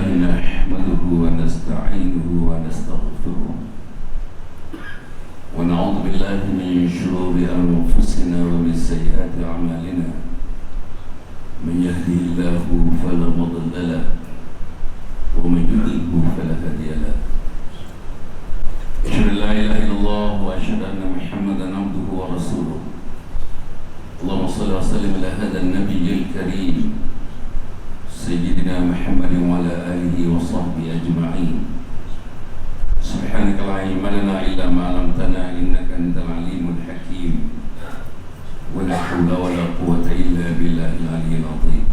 لله نحمده ونستعينه ونستغفره ونعوذ بالله من شرور أنفسنا ومن سيئات أعمالنا من يهده الله فلا مضل له ومن يضلل فلا هادي له أشهد أن لا إله إلا الله وأشهد أن محمدا عبده ورسوله اللهم صل وسلم على هذا النبي الكريم سيدنا محمد وعلى آله وصحبه أجمعين سبحانك لا علم لنا إلا ما علمتنا إنك أنت العليم الحكيم ولا حول ولا قوة إلا بالله العلي العظيم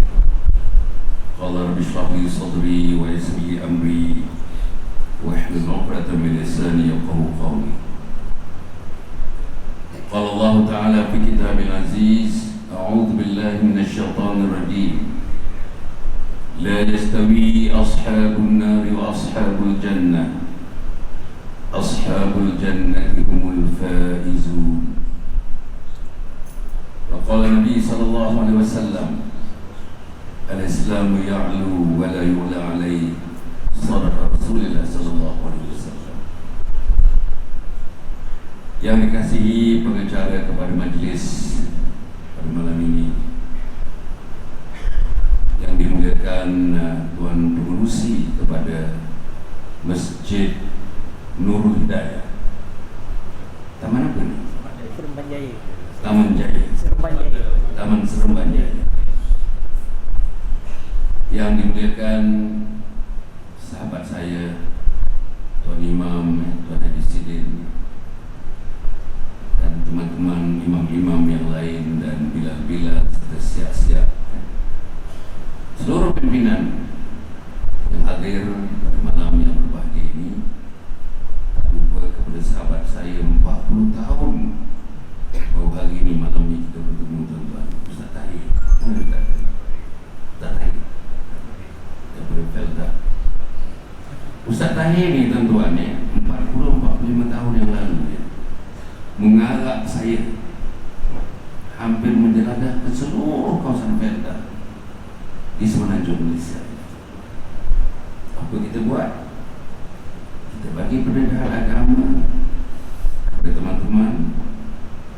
قال رب اشرح لي صدري ويسر لي أمري واحلل عقدة من لساني يفقهوا قولي قال الله تعالى في كتابه العزيز أعوذ بالله من الشيطان الرجيم لا يستوي أصحاب النار وأصحاب الجنة أصحاب الجنة هم الفائزون وقال النبي صلى الله عليه وسلم الإسلام يعلو ولا يعلى عليه صدق رسول الله صلى الله عليه وسلم. Yang dikasihi pengacara kepada majlis pada malam ini, yang dimuliakan Tuan Pengurusi kepada Masjid Nurul Hidayah. Taman apa ni? Seremban Jaya. Taman Jaya. Seremban Jaya. Taman Seremban Jaya. Yang dimuliakan sahabat saya Tuan Imam, Tuan Haji Sidin, dan teman-teman imam-imam yang lain, dan bila-bila serta siap-siap seluruh pimpinan yang hadir pada malam yang berbahagia ini. Tak lupa kepada sahabat saya 40 tahun baru hari ini malam ini kita bertemu, tuan-tuan. Ustaz Tahir, Ustaz Tahir daripada Felda. Ustaz Tahir ni, tuan-tuan, 40-45 tahun yang lalu mengarah saya hampir menjeladah ke seluruh kawasan Felda di semenanjung Malaysia. Apa kita buat? Kita bagi pendedahan agama kepada teman-teman,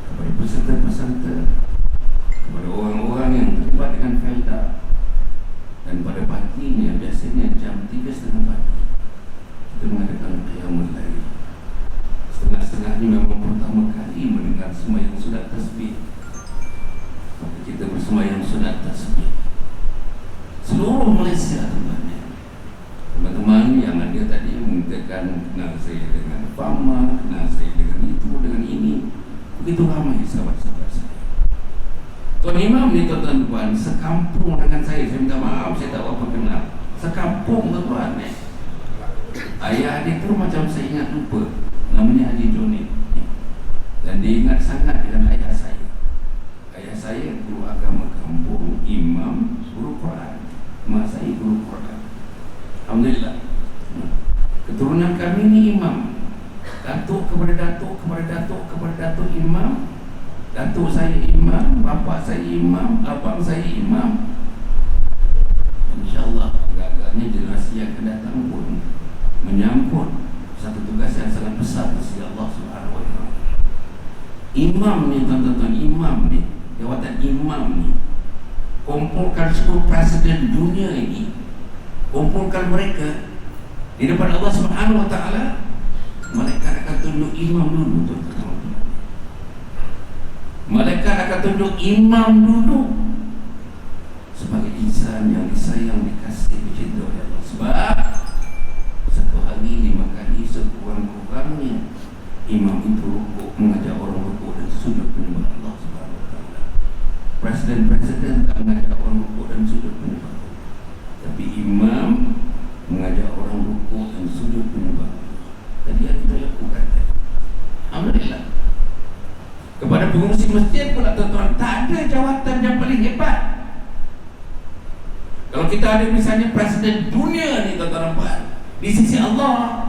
kepada peserta-peserta, kepada orang-orang yang terlibat dengan Felda. Dan pada paginya, biasanya jam 3:30 pagi, kita mengadakan qiyamul lail. Setengah-setengah ini memang pertama kali mendengar sembahyang sunat tasbih. Maka kita bersembahyang sunat tasbih seluruh Malaysia, teman-teman yang ada tadi mengatakan kenal saya dengan Fama, kenal saya dengan itu, dengan ini. Begitu ramai sahabat-sahabat saya. Tuan Imam ni, tuan-tuan, sekampung dengan saya minta maaf, saya tak apa kenal. Sekampung, tuan-tuan. Ayah dia tu macam saya ingat lupa, namanya Haji Jonit. Dan dia ingat sangat dengan ayah saya. Ayah saya guru agama kampung, imam, guru Quran. Mak saya guru Quran. Alhamdulillah. Keturunan kami ni imam. Datuk kepada datuk, kepada datuk, kepada datuk imam. Datuk saya imam, bapa saya imam, abang saya imam. InsyaAllah agak-agaknya generasi yang akan datang pun menyambut satu tugas yang sangat besar dari Allah Subhanahu Wa Taala. Imam ni, tuan-tuan, imam ni, jawatan imam ni, kumpulkan 10 presiden dunia ini, kumpulkan mereka di depan Allah Subhanahu Wa Taala, mereka akan tunjuk imam dulu, tuan-tuan. Mereka akan tunjuk imam dulu sebagai insan yang disayang, dikasih, dicintai oleh Allah. Sebab satu hari 5 kali sekurang-kurangnya imam itu rukuk, mengajak orang rukuk dan sujud menyembah Allah Subhanahu Wa Taala. Presiden-presiden tak mengajak orang rukuk dan sujud menyembah Allah, tapi imam mengajak orang rukuk dan sujud menyembah Allah. Tadi yang kita lakukan tadi. Alhamdulillah. Kepada pengurusi masjid pula, tuan-tuan, tak ada jawatan yang paling hebat. Kalau kita ada misalnya presiden dunia ni, tuan-tuan, di sisi Allah,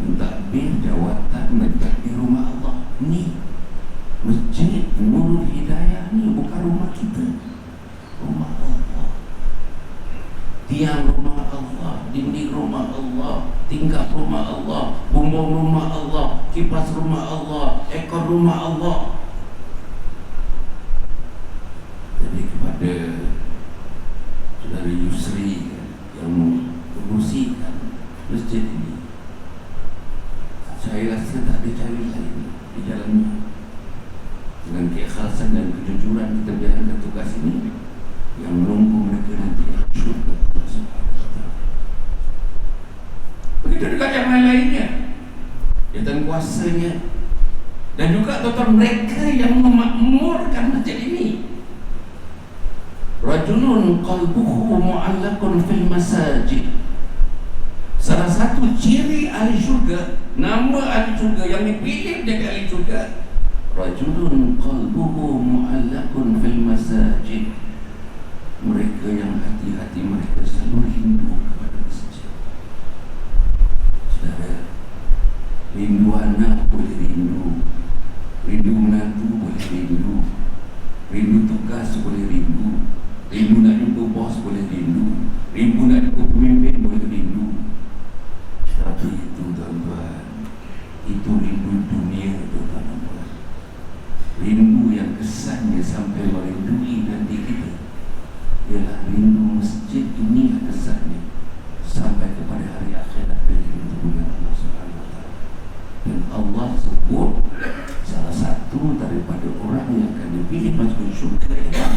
mentadbir jawatan mentadbir rumah Allah ni. Masjid Nurul Hidayah ni bukan rumah kita, rumah Allah. Tiang rumah Allah. gerbong rumah Allah, kipas rumah Allah, ekor rumah Allah. Jadi kepada saudara Yusri yang mengurusikan masjid ini, saya rasa tak ada cara lain di dalamnya. Dengan keikhlasan dan kejujuran kita menjalankan tugas ini, yang menunggu mereka nanti syurga Allah Subhanahu wa Ta'ala. Begitu juga yang lain-lainnya, jawatan kuasanya, dan juga tuan-tuan mereka yang memakmurkan masjid ini. Rajulun qalbuhu mu'allaqun fil masajid. Salah satu ciri ahli syurga, nama ahli syurga yang dipilih menjadi ahli syurga, rajulun qalbuhu mu'allaqun fil masajid. Mereka yang hati-hati mereka selalu rindu kepada masjid. Saudara, rindu anak boleh rindu, rindu menantu boleh rindu, rindu tugas boleh rindu, rindu nak jumpa bos boleh rindu, rindu nak jumpa pemimpin boleh rindu. Tapi itu tuan-tuan, itu rindu dunia itu tuan-tuan. Rindu yang kesannya sampai merindui nanti kita ialah rindu masjid ini, kesannya sampai kepada hari akhirat rindu dengan Allah Subhanahu wa Ta'ala. Dan Allah sebut salah satu daripada orang yang akan dipilih masuk syurga ialah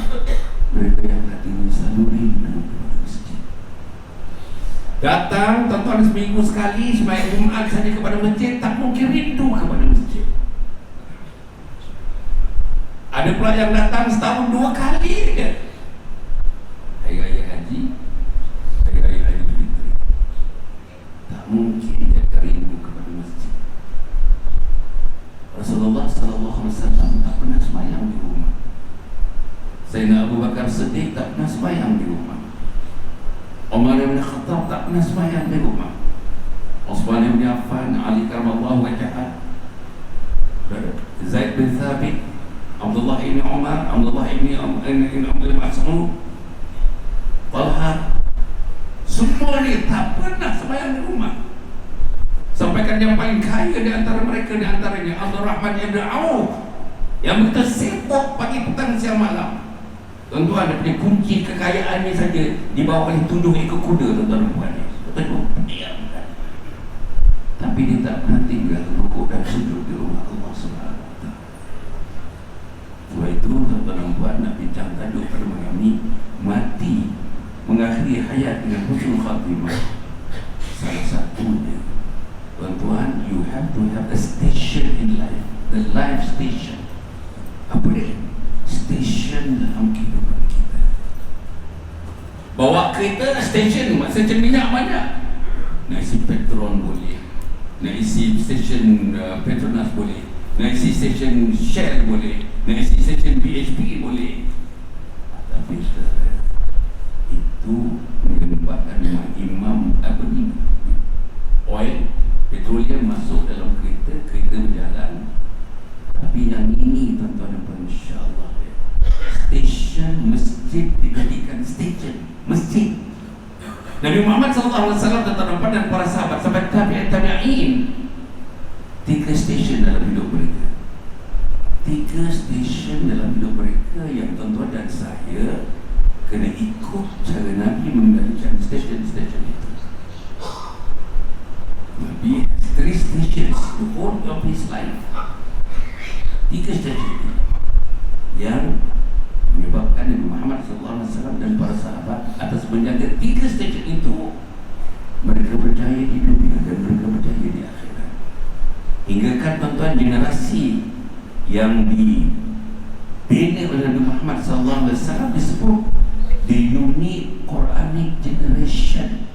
mereka yang hatinya selalu rindu kepada masjid. Datang tuan-tuan seminggu sekali sembahyang Jumaat saja kepada masjid, tak mungkin rindu kepada masjid. Ada pula yang datang setahun 2 kali je, Hari Raya Haji, Hari Raya Aidilfitri. Tak mungkin dia akan rindu kepada masjid. Rasulullah SAW tak pernah sembahyang di rumah. Sayyidina Abu Bakar Siddiq tak pernah sembahyang di rumah. Umar bin Khattab tak pernah sembahyang di rumah. Utsman bin Affan, Ali karramallahu wajhah, Zaid bin Thabit, Abdullah bin Umar, Abdullah bin Abdul Mas'ud, Talha, semua ni tak pernah sembahyang di rumah. Sampaikan yang paling kaya di antara mereka, di antaranya Abdul Rahman bin Auf, yang betul sibuk pagi, petang, siang, malam. Tuan-tuan, ada punya kunci kekayaannya saja dibawa oleh 7 ekor kuda, tuan-tuan dan puan. Betul. Tapi dia tak pernah tinggal rukuk dan sujud di rumah Allah Subhanahu wa Ta'ala. Sebab itu tuan-tuan dan puan, nak bincang tajuk pada malam ini, mati mengakhiri hayat dengan husnul khatimah. Salah satunya, tuan-tuan, you have to have a station in life, the life station. Apa dia? Station dalam kehidupan kita. Bawa kereta station, maksudnya minyak banyak, nak isi Petron boleh, nak isi stesen Petronas boleh, nak isi stesen Shell boleh, nak isi stesen BHP boleh. Tapi saudara, itu menyebabkan imam apa ni, oil, petroleum masuk dalam kereta, kereta berjalan. Tapi yang ini tuan-tuan dan puan, insya-Allah, stesen masjid dijadikan stesen masjid. Nabi Muhammad SAW dan para sahabat sampai tabi'in, 3 stesen dalam hidup mereka. 3 stesen dalam hidup mereka yang tuan-tuan dan saya kena ikut cara Nabi mengendalikan stesen-stesen itu. Nabi has 3 stations the whole of his life. 3 stesen yang menyebabkan Nabi Muhammad SAW dan para sahabat atas menjaga 3 stesen itu, mereka berjaya di dunia dan mereka berjaya di akhirat. Hingga kan tuan-tuan, generasi yang dibina oleh Nabi Muhammad SAW disebut the unique Quranic generation,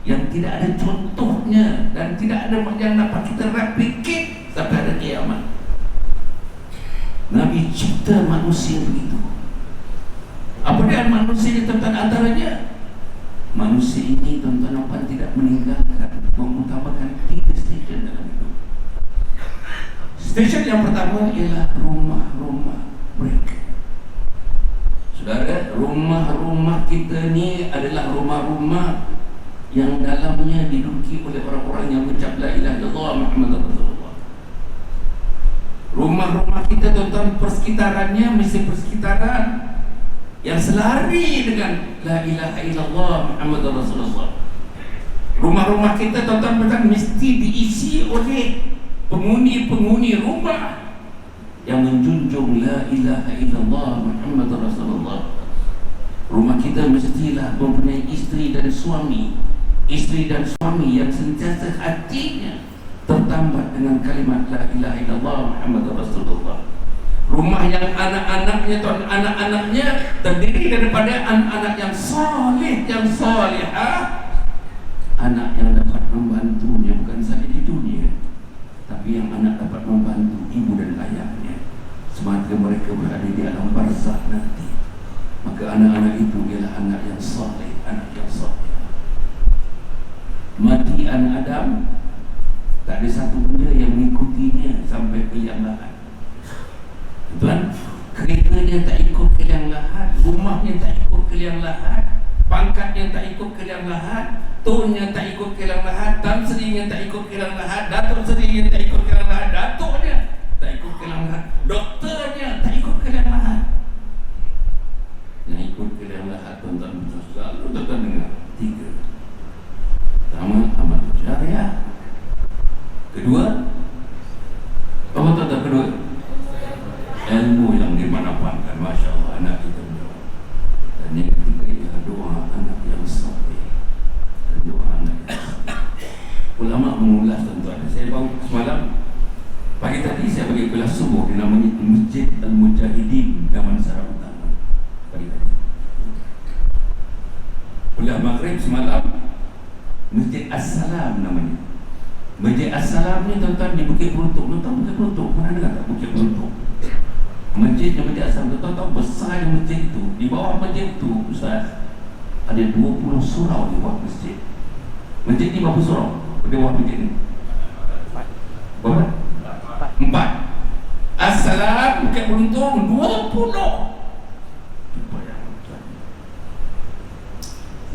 yang tidak ada contohnya dan tidak ada yang dapat kita replicate sampai hari kiamat. Nabi cipta manusia begitu. Apa dia manusia ini tuan-tuan? Antaranya manusia ini tuan-tuan apa tidak meninggalkan, mengutamakan 3 stesen dalam hidup. Stesen yang pertama ialah rumah-rumah mereka. Saudara, rumah-rumah kita ni adalah rumah-rumah yang dalamnya diduduki oleh orang-orang yang mengucap la ilaha illallah Muhammadur Rasulullah. Rumah-rumah kita tuan-tuan, persekitarannya mesti persekitaran yang selari dengan la ilaha illallah Muhammadur Rasulullah. Rumah-rumah kita tuan-tuan mesti diisi oleh penghuni-penghuni rumah yang menjunjung la ilaha illallah Muhammadur Rasulullah. Rumah kita mestilah mempunyai isteri dan suami yang sentiasa hatinya tertambat dengan kalimat la ilaha illallah Muhammadur Rasulullah. Rumah yang anak-anaknya terdiri daripada anak-anak yang saleh, yang salihah, anak yang dapat membantunya bukan saja di dunia, tapi yang anak dapat membantu ibu dan ayahnya semasa mereka berada di alam barzakh nanti. Maka anak-anak itu ialah anak yang saleh, anak yang saleh. Mati anak Adam, tak ada satu benda yang mengikutinya sampai ke liang lahat. Tuan, keretanya tak ikut ke liang lahat, rumahnya tak ikut ke liang lahat, pangkatnya tak ikut ke liang lahat, tunnya tak ikut ke liang lahat, tan serinya tak ikut ke liang lahat, datuk serinya tak ikut ke liang lahat, datuknya tak ikut ke liang lahat, doktornya tak ikut ke liang lahat. Yang ikut ke liang lahat tuan-tuan selalu tuan-tuan dengar tiga. Pertama, amal syariah. Kedua, apa tuan-tuan kedua? Ilmu yang dimanfaatkan. Masya Allah, anak kita berdoa. Dan yang ketiga ialah doa anak yang saleh. Dan doa anak yang saleh. Ulama mengulas tuan-tuan. Saya baru semalam, pagi tadi saya bagi kelas subuh, dinamanya Masjid Al-Mujahidin Damansara Utama. Pagi tadi. Kuliah Maghrib semalam, Masjid As-Salam namanya. Masjid As-Salam ni tuan-tuan di Bukit Peruntuk. Tuan-tuan Bukit Peruntuk, mana dengar tak Bukit Peruntuk? Masjid As-Salam, tuan-tuan besar yang masjid itu. Di bawah masjid itu, Ustaz, ada 20 surau di bawah masjid. Masjid ni berapa surau? Di bawah masjid ni? Berapa? 4. As-Salam, Bukit Peruntuk, 20.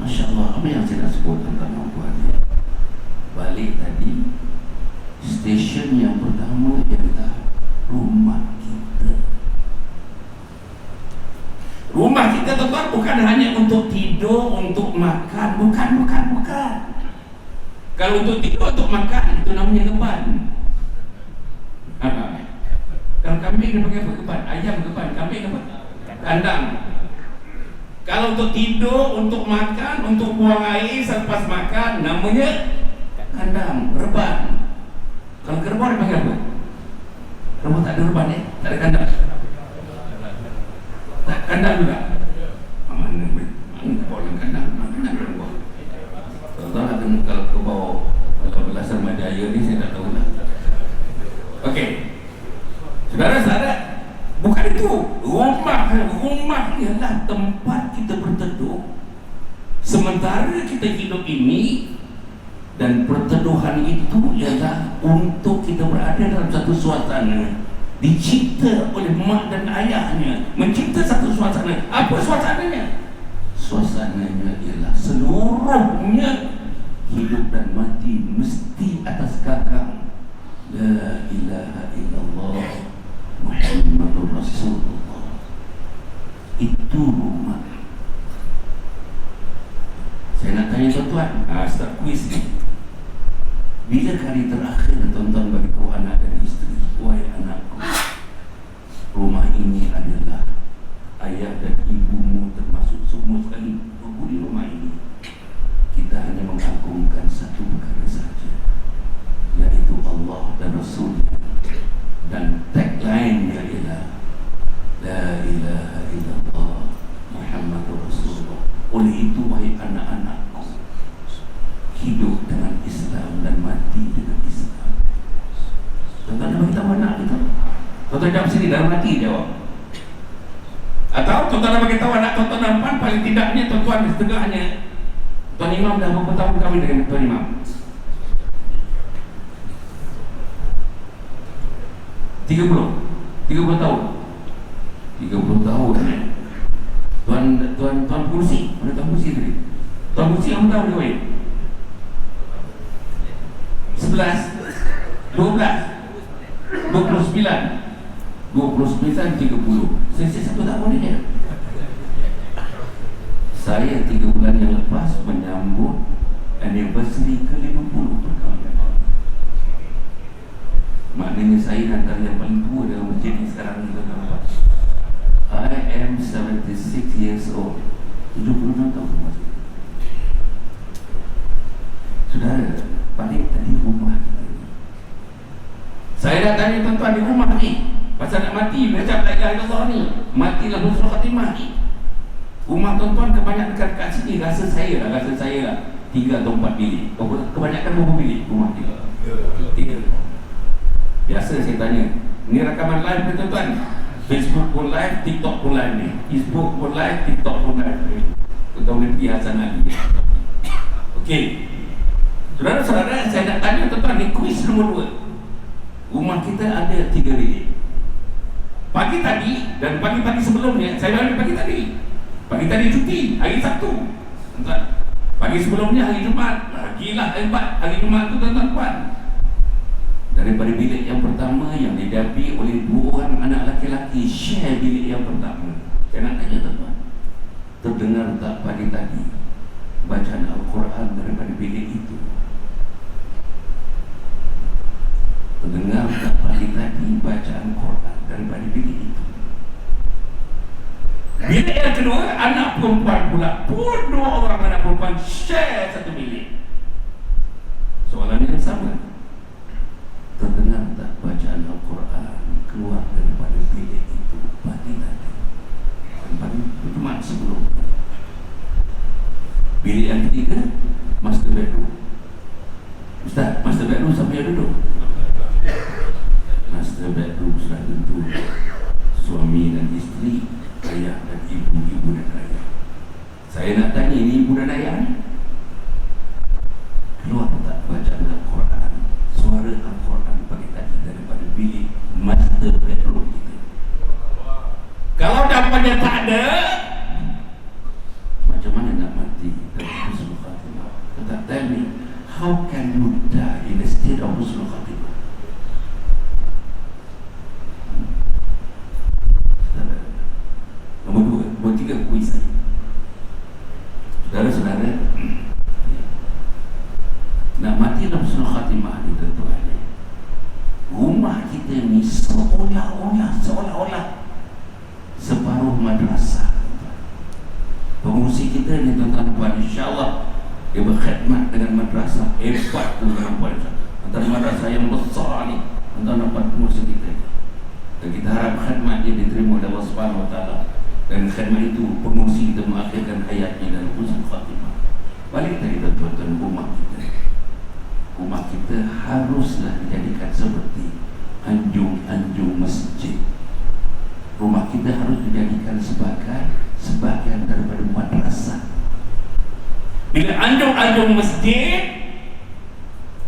Masya Allah, apa yang saya nak sebut tentang perempuan? Balik tadi, stesen yang pertama ialah rumah kita. Rumah kita tuan-tuan bukan hanya untuk tidur, untuk makan, bukan. Kalau untuk tidur, untuk makan, itu namanya keban. Kalau kambing dia pakai apa? Keban. Ayam keban, kambing apa? Kandang. Kalau untuk tidur, untuk makan, untuk buang air selepas makan, namanya kandang, reban. Kalau kerbau dia pakai apa? Kerbau tak ada reban tak ada kandang. Tak kandang juga. Mana kerbau dan kandang? Mana kerbau? Tuan-tuan kalau kerbau, kalau belasan Madaya ni saya tak tahu lah. Okey, saudara-saudara, bukan itu. Rumah ialah tempat kita berteduh sementara kita hidup ini, dan perteduhan itu ialah untuk kita berada dalam satu suasana dicipta oleh mak dan ayahnya, mencipta satu suasana. Apa suasananya? Suasananya ialah seluruhnya hidup dan mati mesti atas gagang la ilaha illallah Muhammadur Rasulullah. Itu rumah. Saya nak tanya tuan-tuan, start quiz ni. Bila kali terakhir tuan-tuan bagi kau anak dan isteri, wahai anakku, rumah ini adalah ayah dan ibumu termasuk semua sekali berada di rumah ini. Kita hanya mengagungkan satu perkara saja, yaitu Allah dan Rasulnya. Dan tagline-nya ialah la ilaha illallah Muhammadur Rasulullah. Oleh itu wahai anak-anakku, hidup dengan Islam dan mati dengan Islam. Tuan-tuan bagi tahu anak kita. Tuan-tuan jawab sini dalam hati jawab. Atau tuan-tuan bagi tahu anak tuan-tuan nampak paling tidaknya tuan-tuan setengahnya. Tuan Imam dah berapa tahun kahwin dengan Tuan Imam? 30 tahun. 30 tahun ya. Tuan Kursi, mana Tuan Kursi tadi? Tuan Kursi yang tahu dia weh. 11, 12, 29, 30. Saya 1 tahun ini. Saya 3 bulan yang lepas menyambut anniversary ke-50 perkahwinan. Maknanya saya antara yang paling tua dalam masjid ini sekarang ni, tuan-tuan. I am 76 years old. 76 tahun masjid. Saudara, balik tadi rumah kita. Saya dah tanya tuan-tuan di rumah ni, pasal nak mati, macam la ilaha illallah ni, matilah husnul khatimah ni. Rumah tuan-tuan kebanyakan dekat sini, rasa saya lah 3 atau 4 bilik. Kebanyakan berapa bilik rumah kita? 3. Biasa saya tanya, ni rakaman live ke tuan-tuan? Facebook pun live, TikTok pun live ni. Facebook pun live, TikTok pun live. Tuan-tuan boleh pergi Hasan Ali. Okey. Saudara-saudara, saya nak tanya tuan-tuan, ni kuis nombor 2. Rumah kita ada 3 bilik. Pagi tadi dan pagi-pagi sebelumnya, saya balik pagi tadi. Pagi tadi cuti, hari Sabtu. Pagi sebelumnya hari Jumaat. Gila hebat hari Jumaat tu tuan-tuan. Daripada bilik yang pertama yang dihadapi oleh 2 orang anak laki-laki, share bilik yang pertama. Saya nak tanya tuan-tuan, terdengar tak pagi tadi bacaan Al-Quran daripada bilik itu? Terdengar tak pagi tadi bacaan Quran daripada bilik itu? Bilik yang kedua, anak perempuan pula pun 2 orang anak perempuan share satu bilik. Soalan yang sama, terdengar tak bacaan Al-Quran keluar daripada bilik itu pagi tadi? Pagi Jumaat sebelum. Bilik yang ketiga, master bedroom. Ustaz, master bedroom siapa yang duduk? Master bedroom sudah tentu suami dan isteri, ayah dan ibu dan ayah. Saya nak tanya, ini ibu dan ayah ni keluar tak bacaan Al-Quran, suara Al-Quran pagi tadi daripada bilik master bedroom kita? Kalau jawapannya tak ada, macam mana nak mati dalam husnul khatimah? Tell me, how can you die in a state of husnul khatimah? Nombor 3 kuis saya. Saudara-saudara, nak mati dalam husnul khatimah ni tuan-tuan, rumah kita ni seolah-olah separuh madrasah. Pengurusi kita ni tuan-tuan, insya-Allah dia berkhidmat dengan madrasah hebat tuan-tuan. Antara madrasah yang besar ni tuan-tuan dapat pengurusi kita. Dan kita harap khidmat dia diterima oleh Allah Subhanahu Wa Taala. Dan khidmat itu pengurusi kita mengakhirkan hayatnya dalam husnul khatimah. Balik tadi tuan-tuan, rumah kita. Rumah kita haruslah dijadikan seperti anjung-anjung masjid. Rumah kita harus dijadikan sebagai sebahagian daripada madrasah. Bila anjung-anjung masjid,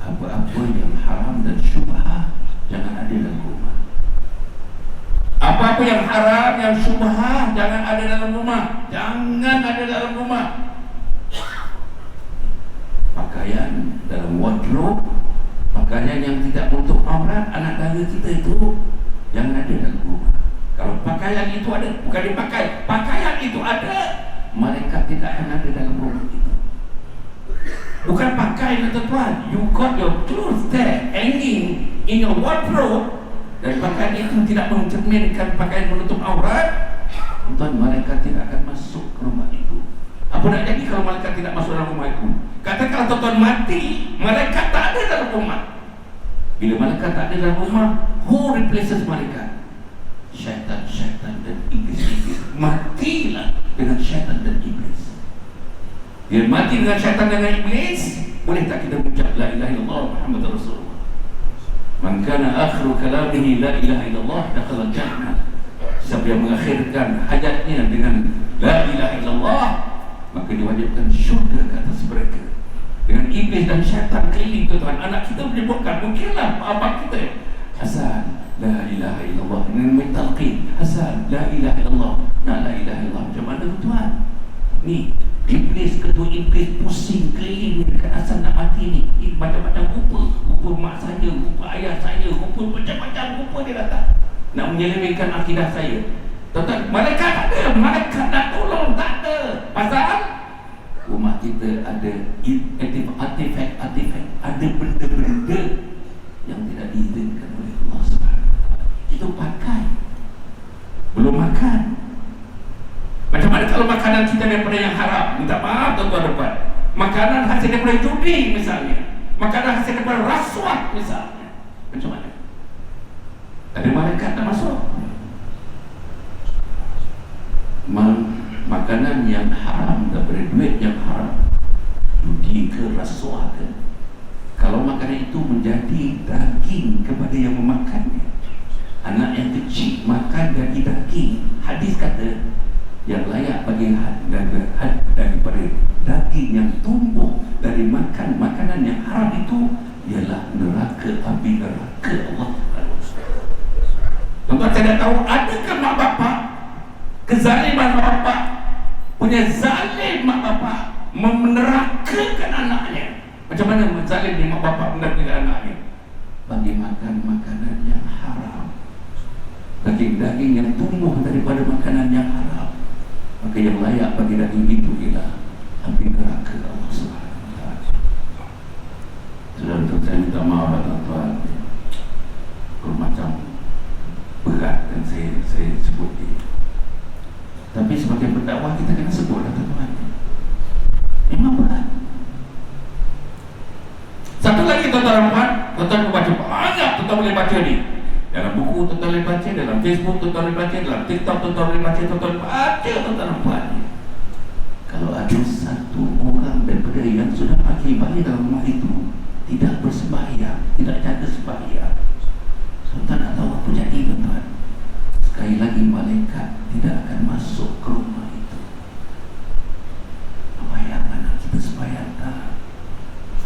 apa-apa yang haram dan syubhat jangan ada dalam rumah. Apa-apa yang haram, yang syubhat jangan ada dalam rumah. Jangan ada dalam rumah. Pakaian dalam wardrobe, pakaian yang tidak menutup aurat anak dara kita itu jangan ada dalam rumah. Kalau pakaian itu ada, bukan dipakai, pakaian itu ada, malaikat tidak akan ada dalam rumah itu. Bukan pakaian tuan-tuan, you got your clothes there hanging in your wardrobe, dan pakaian itu tidak mencerminkan pakaian menutup aurat, tuan, malaikat tidak akan masuk ke rumah itu. Apa nak jadi kalau malaikat tidak masuk dalam rumah itu? Katakan tuan-tuan mati, malaikat tak ada dalam rumah. Bila malaikat tak ada dalam rumah, who replaces malaikat? Syaitan dan iblis. Matilah dengan syaitan dan iblis. Dia mati dengan syaitan dan iblis, boleh tak kita mengucap la ilaha illallah Muhammadur Rasulullah? Man kana akhiru kalamihi la ilaha illallah dakhala jannah. Siapa yang mengakhirkan hajatnya dengan la ilaha illallah, maka diwajibkan syurga ke atas mereka. Dengan iblis dan syaitan keliling tuan-tuan, anak kita menyebutkan, mungkinlah abang kita, Hasan, la ilaha illallah. Ini namanya talqin. Hasan, la ilaha illallah. Nak la ilaha illallah macam mana tuan? Ni iblis, ketua iblis pusing keliling dekat Hasan nak mati ni. Macam-macam rupa tu macam-macam rupa dia datang nak menyelewengkan akidah saya. Tuan-tuan, malaikat tak ada, malaikat nak tolong tak ada. Pasal rumah kita ada artifak, ada benda-benda yang tidak diizinkan oleh Allah SWT. Itu pakai, belum makan. Macam mana kalau makanan kita daripada yang haram? Minta maaf tuan-tuan dapat. Makanan hasil daripada judi misalnya, makanan hasil daripada rasuah misalnya, macam mana? Ada malaikat tak masuk? Makanan yang haram daripada duit yang haram, judi ke rasuah ke, kalau makanan itu menjadi daging kepada yang memakannya, anak yang kecil makan daging, hadis kata yang layak bagi daripada daging yang tumbuh dari makan makanan yang haram itu ialah neraka, api neraka Allah. Tuan-tuan, saya tahu adakah mak bapak kezaliman mak bapak punya zalim mak bapak menerakakan anaknya. Macam mana zalim mak bapak menerakakan anaknya? Bagi makan makanan yang haram, daging-daging yang tumbuh daripada makanan yang haram, maka yang layak bagi daging itu ialah api neraka Allah SWT. Sudah, untuk saya minta maaf tuan-tuan, macam berat dan saya sebut ini. Tapi sebagai pendakwah kita kena sebutlah tuan-tuan, memang berat. Satu lagi tuan-tuan, tuan-tuan baca banyak, tuan-tuan boleh baca ni. Dalam buku tuan-tuan boleh baca, dalam Facebook tuan-tuan boleh baca, dalam TikTok tuan-tuan boleh baca, tuan-tuan baca, tuan-tuan buat. Kalau ada satu orang daripada yang sudah pakai balik dalam rumah itu tidak bersembahyang, tidak jaga sembahyang, tuan-tuan nak tahu apa jadi tuan-tuan? Sekali lagi malaikat tidak akan masuk ke rumah itu. Sembahyang anak kita, sembahyang tak?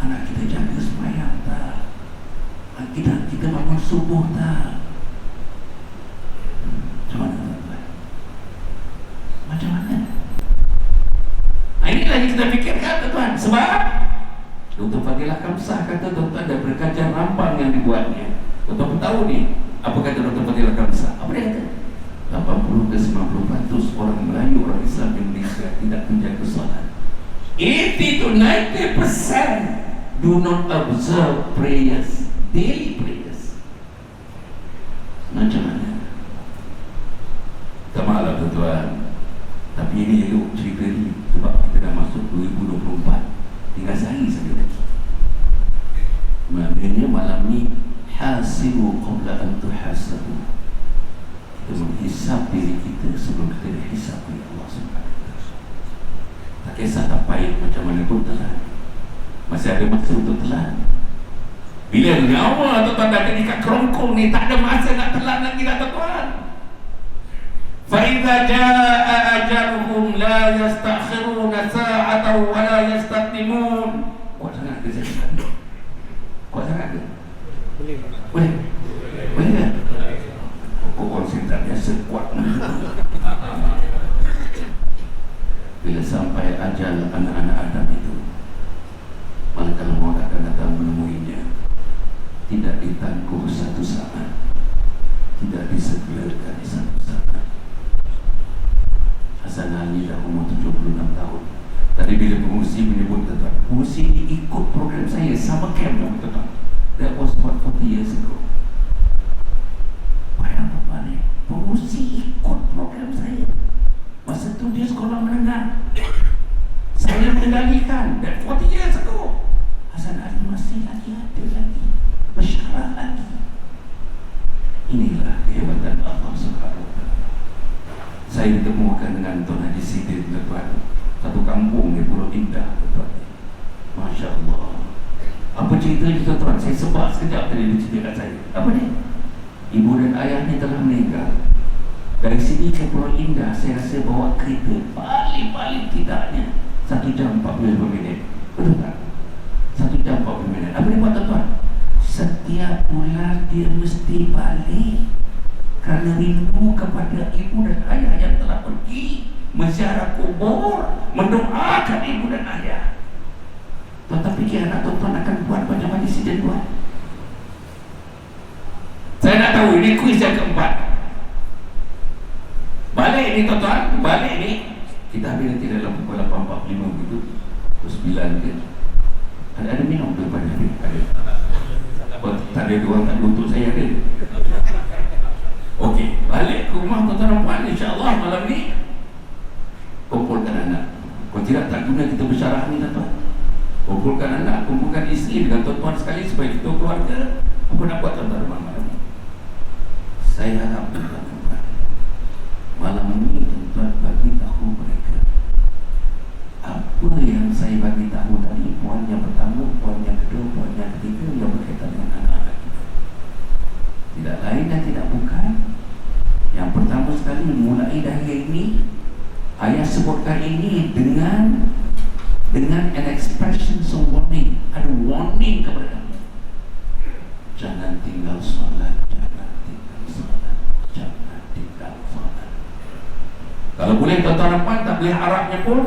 Anak kita jaga sembahyang tak? Kita bangun subuh tak? Macam mana tuan-tuan? Macam mana? Ini lagi kita fikirkan tuan-tuan. Sebab Dr. Fadilah Kamsah kata tuan-tuan daripada kajian rampang yang dibuatnya, tuan-tuan tahu ni apa kata Dr. Fadilah Kamsah? Apa dia kata? 80 ke 90% orang Melayu, orang Islam di Indonesia tidak menjaga solat. 80 to 90% do not observe prayers, daily prayers. Macam mana? Tak malah tuan-tuan, tapi ini elok cerita ni sebab kita dah masuk 2024, tinggal sehari saja lagi. Maknanya malam ni hasibu qabla an tuhasabu. Kita menghisap diri kita sebelum kita dihisap oleh Allah SWT. Tak kisah tak payah macam mana pun telan, masih ada masa untuk telan. Bila nyawa tuan-tuan dah jadi kat kerongkong ni, tak ada masa nak telan lagi dah tuan-tuan. فَإِذَا جَاءَ أَجَلُهُمْ لَا يَسْتَأْخِرُونَ سَاعَةً وَلَا يَسْتَقْدِمُونَ. Kuat sangat ke saya? Kuat sangat ke? Boleh? Boleh tak? Orang saya tak biasa kuat. Bila sampai ajal anak-anak Adam itu, malaikat maut akan datang menemuinya. Tidak ditangguh satu saat, tidak disegerakan di satu saat. Hasan Ali dah umur 76 tahun. Tadi bila pengurusi menyebut tuan-tuan, pengurusi ini ikut program saya sama camp tuan-tuan. That was about 40 years ago. Bayang apa ni? Pengurusi ikut program saya. Masa tu dia sekolah menengah, saya mengendalikan. That 40 years ago. Hasan Ali masih lagi ada lagi, bersyarah lagi. Inilah kehebatan Allah Subhanahu Wa Taala. Saya ditemukan dengan Tuan Haji Sidin tuan, satu kampung di Pulau Indah tuan. Masya Allah. Apa cerita ni tuan? Saya sebab sekejap tadi dia ceritakan saya. Apa ni? Ibu dan ayahnya telah meninggal. Dari sini ke Pulau Indah saya rasa bawa kereta paling tidaknya 1 jam 45 minit. Betul tak? 1 jam 40 minit. Apa dia buat tuan? Setiap bulan dia mesti balik kerana rindu kepada ibu dan ayah yang telah pergi, menziarah kubur, mendoakan ibu dan ayah. Tuan-tuan fikir anak tuan-tuan akan buat macam Haji Sidin buat? Saya nak tahu, ini kuis yang keempat. Balik ni tuan-tuan, balik ni kita ambil nanti dalam pukul 8.45 begitu, pukul 9 ke. Ada minum depan ni? Ada. Tak ada orang tak ada untuk saya ada. Okey, balik ke rumah tuan-tuan dan puan, insya-Allah malam ni kumpulkan anak. Kalau tidak, tak guna kita bersyarah ni tuan-tuan. Kumpulkan anak, kumpulkan isteri dengan tuan-tuan sekali supaya kita keluarga. Apa nak buat tuan-tuan malam ni? Saya harap tuan-tuan malam ni tuan-tuan bagi tahu mereka apa yang saya bagi tahu tadi, poin yang pertama, poin yang kedua, poin yang ketiga yang berkaitan dengan anak-anak kita. Tidak lain dan tidak bukan. Yang pertama sekali, mulai dari ini ayah sebutkan ini dengan an expression of warning. Ada warning kepada kamu. Jangan tinggal solat, jangan tinggal solat, jangan tinggal solat. Kalau boleh tuan-tuan nampak, tak boleh Arabnya pun,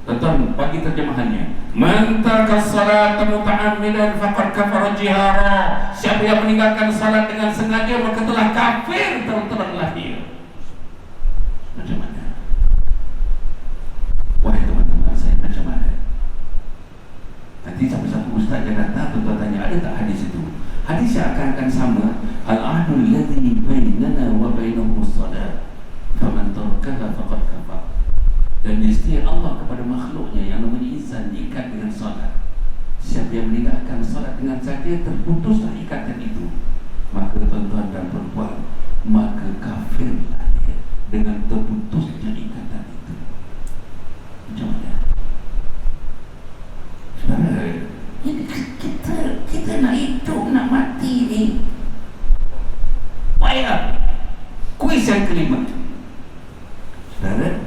tuan-tuan bagi terjemahannya. Man taraka salata muta'ammidan faqad kafara jihara. Siapa yang meninggalkan salat dengan sengaja maka telah kafir terang-terang lahir. Macam mana? Wahai teman-teman saya, macam mana? Nanti satu-satu ustaz yang datang, tuan-tuan tanya, ada tak hadis itu? Hadis yang akan sama. Al-ahdul ladzi bainana wa bainahum as-salat. Faman tarakaha faqad kafar. Dan istilah Allah kepada makhluknya yang namanya insan diikat dengan salat. Siapa yang meninggalkan salat dengan saja, terputuslah ikatan itu. Maka tuan-tuan dan perempuan, maka kafirlah dia dengan terputusnya ikatan itu. Macam mana? Saudara, kita nak hidup, nak mati ni. Baik, kuis yang kelima. Saudara,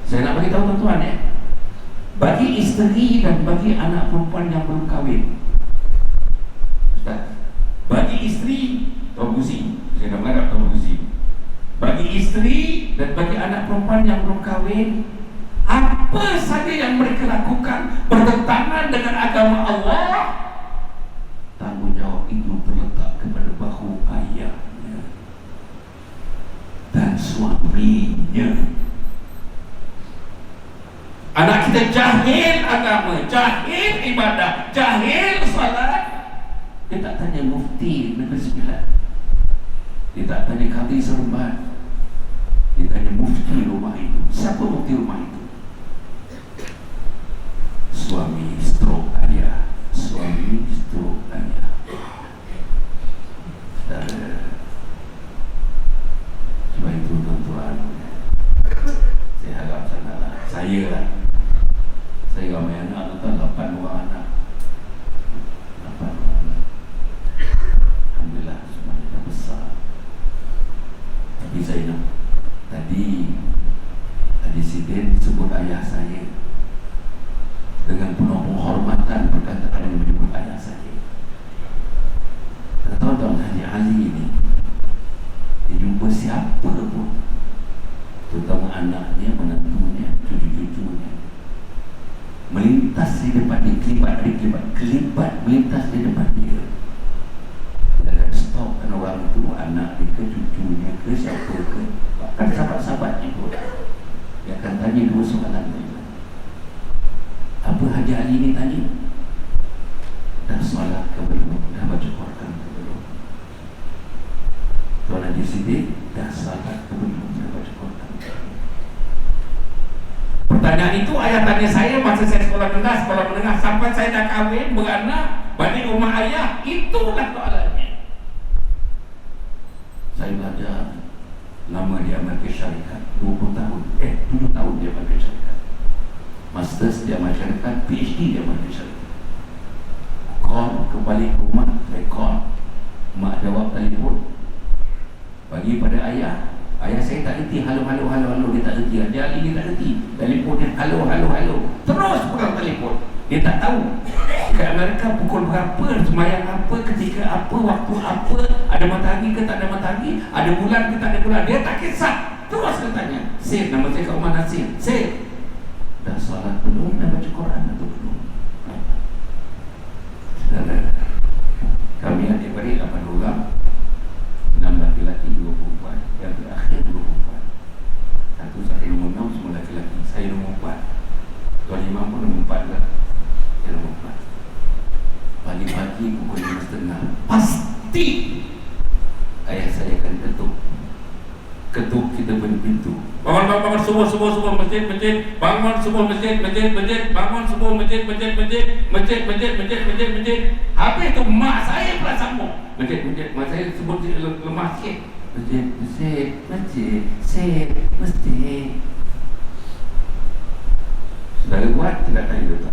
saya nak bagi tahu tuan-tuan ya, bagi isteri dan bagi anak perempuan yang belum kahwin, Ustaz, bagi isteri Tuan Buzi, saya dah mengarap Tuan Buzi, bagi isteri dan bagi anak perempuan yang belum kahwin, apa saja yang mereka lakukan bertentangan dengan agama Allah, tanggungjawab itu terletak kepada bahu ayahnya dan suaminya. Anak kita jahil agama, jahil ibadah, jahil salat. Dia tak tanya mufti Negeri Sembilan, dia tak tanya kadi Seremban, dia tanya mufti rumah itu. Siapa mufti rumah itu? Suami stroke ayah, suami stroke ayah. Sebab itu tuan-tuan, saya harap sangatlah, saya lah, saya ramai anak, tuan-tuan, 8 orang anak. 8 orang anak. Alhamdulillah, semuanya dah besar. Tapi saya nak, tadi Sidin sebut ayah saya dengan penuh penghormatan, perkataan yang menyebut ayah saya. Tuan-tuan, Haji Ali ini, dia jumpa siapa pun, terutama anaknya, menantunya, cucu-cucunya, melintas di depan dia, kelibat melintas di depan dia. Dia akan stop kan orang itu, anak dia ke, cucunya ke, siapa ke, bahkan sahabat-sahabatnya pun. Dia akan tanya 2 soalan. Apa Haji Ali ini tanya? Dah solat ke belum? Dah baca Quran ke belum? Tuan Haji Siddiq, dah solat ke belum? Dah baca Quran ke belum? Pertanyaan itu ayah tanya saya masa saya sekolah menengah sampai saya dah kahwin, beranak, balik rumah ayah. Itulah soalannya. Saya belajar lama di Amerika Syarikat, 20 tahun 7 tahun di Amerika Syarikat, Masters di Amerika Syarikat, PhD di Amerika Syarikat. Call kembali ke rumah, saya call, mak jawab telefon, bagi pada ayah saya tak reti, halo, dia tak reti. Dia ini tak reti, telefon dia halo, terus pegang telefon. Dia tak tahu kat Amerika pukul berapa, semayang apa, ketika apa, waktu apa, ada matahari ke tak ada matahari, ada bulan ke tak ada bulan. Dia tak kisah, terus dia tanya, Syed, nama saya Kak Umar Nasir, Syed, dah solat belum, dah baca Quran atau belum? Saudara, kami adik-adik 8 orang, ayah saya akan ketuk kita punya pintu. Bangun subuh masjid, bangun subuh masjid, bangun subuh masjid. Habis itu mak saya pula sambung masjid. Mak saya sebut lemah sikit. Masjid. Saudara buat tidak tahu tak?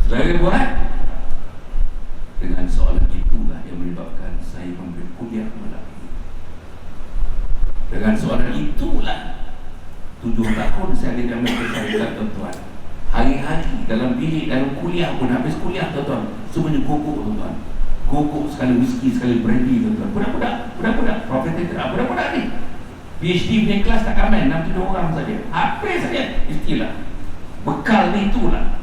Saudara buat dengan soalan itulah yang menyebabkan saya memberi kuliah malam ini. Dengan soalan itulah 7 tahun saya di Amerika Syarikat, tuan-tuan. Hari-hari dalam bilik, dalam kuliah pun, habis kuliah, tuan-tuan, semuanya gogok, tuan-tuan. Gogok sekali whisky, sekali brandy, tuan-tuan. Budak-budak budak-budak ni PhD punya kelas tak ramai, 6-7 orang saja. Apa saja istilah bekal ni itulah.